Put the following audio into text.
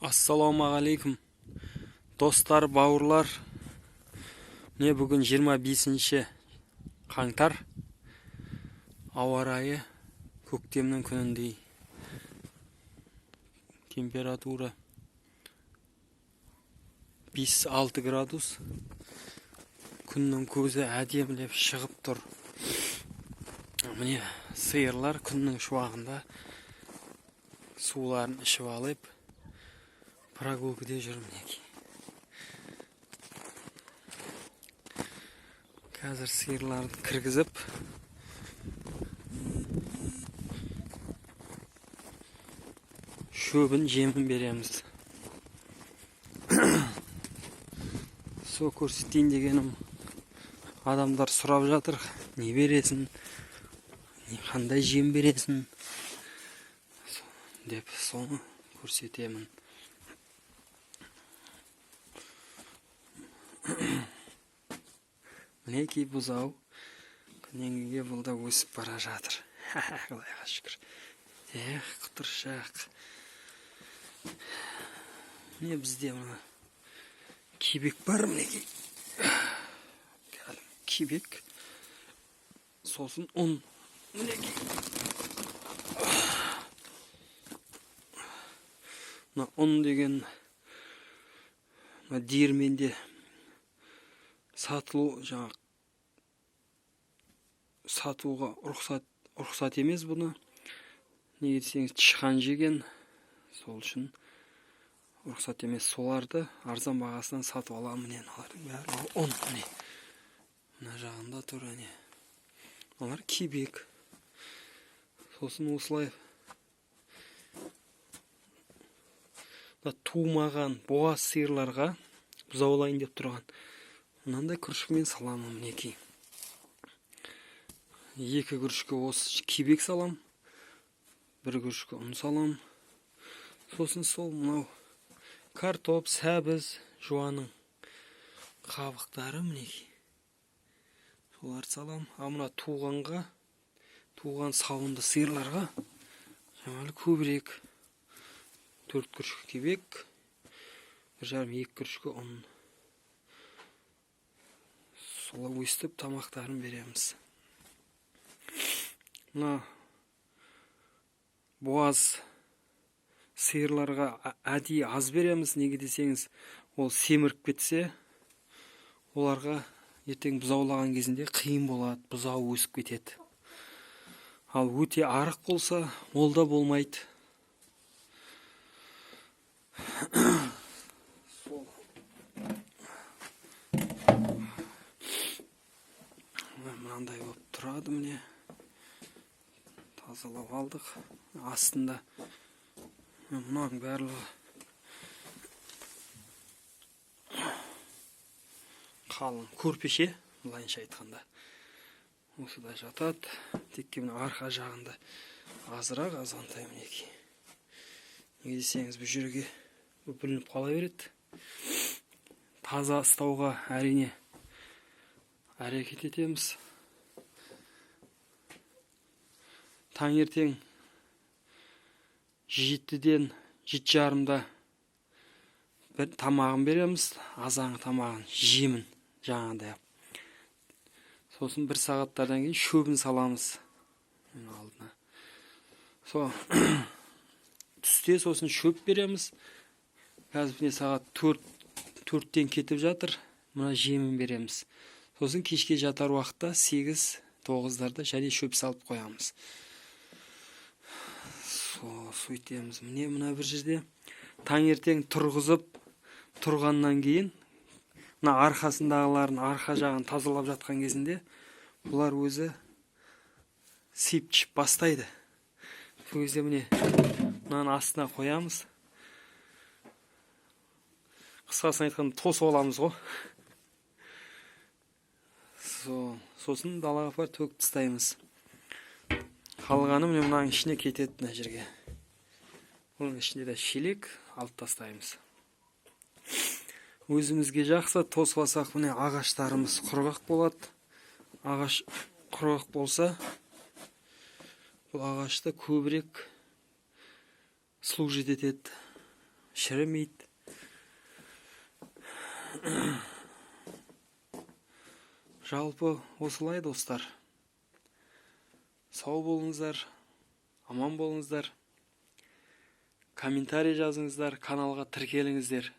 Ассалаумағалейкум достар, бауырлар. Міне бүгін 25 қаңтар. Ауа райы көктемнің күніндей. Температура 5-6 градус. Күннің көзі әдемілеп шығып тұр. Міне сиырлар күннің шуағында суларын ішіп алып прогулкада жүр мінеки. Қазір сиырларды кіргізіп шөбін, жемін береміз. Со көрсетейін дегенім, адамдар сұрап жатыр, не бересің, қандай жем бересің деп, соны көрсетемін. Мінеки бұзау күнеңгіге бұлда өсіп бара жатыр. Құдайға шүкір. Құтыршақ. Міне бізде мұна кебек бар, мінеки. Кебек. Сосын ұн. Мінеки. Мұна ұн деген диірменде сатылу, сатуға рұқсат емес бұны. Неге десеңіз, тышқан жеген, сол үшін рұқсат емес. Соларды арзан бағасынан сатып аламын. Міне олардың бәрі ұн. Мына жағында тұр. Олар кебек. Сосын осылай тумаған боғаз сиырларға бұзаулайын деп тұрған мынандай күрішкімен саламын. Мінеки. 2 күрішкі осы кебек салам, 1 күрішкі ұн салам. Сосын сол мынау картоп, сәбіз, жуаның қабықтары, мінеки. Солар салам. Мына туған сауынды сиырларға жаңағы көбірек 4 күрішкі кебек, 1,5-2 күрішкі ұн. Солай өстіп тамақтарын береміз. Мына боғаз сиырларға әдейі аз береміз. Неге десеңіз, ол семіріп кетсе, оларға ертең бұзаулаған кезінде қиын болады, бұзау өсіп кетеді. Ал өте арық болса, ол да болмайды. Мынандай болып тұрады, міне. Тазалап алдық. Астында мұның барлығы қалың көрпеше, былайынша айтқанда. Осыда жатады. Текке мына арқа жағында азырақ азғантай, мінеки. Неге десеңіз, бұл жерге бүлініп қала береді. Таза ұстауға әрине әрекет етеміз. Таңертең 7-ден 7:30-да бір тамағын береміз. Азаңғы тамағын, жемін жаңағыдай. Сосын 1 сағаттардан кейін шөбін саламыз. Алдына. Түсте сосын шөп береміз. Қазір сағат 4-тен кетіп жатыр. Мұна жемін береміз. Сосын кешке жатар уақытта 8-9-дарда және шөп салып қоямыз. Сөйтеміз. Мына бір жерде таңертең тұрғызып тұрғаннан кейін мына арқасындағыларын, арқа жағын тазалап жатқан кезінде бұлар өзі сепчіп бастайды. Сол кезде мынаның астына қоямыз. Қысқасын айтқанда тосып аламыз ғой. Сосын далаға апарып төгіп тастаймыз. Қалғаны мынаның ішіне кетеді, мына жерге. Оның ішінде де шелек алып тастаймыз. Өзімізге жақсы тосып алсақ, міне ағаштарымыз құрғақ болады. Ағаш құрғақ болса, бұл ағашта көбірек служит етеді. шіремейді. Жалпы осылай достар. Сау болыңыздар, аман болыңыздар. Комментарий жазыңыздар, каналға тіркеліңіздер.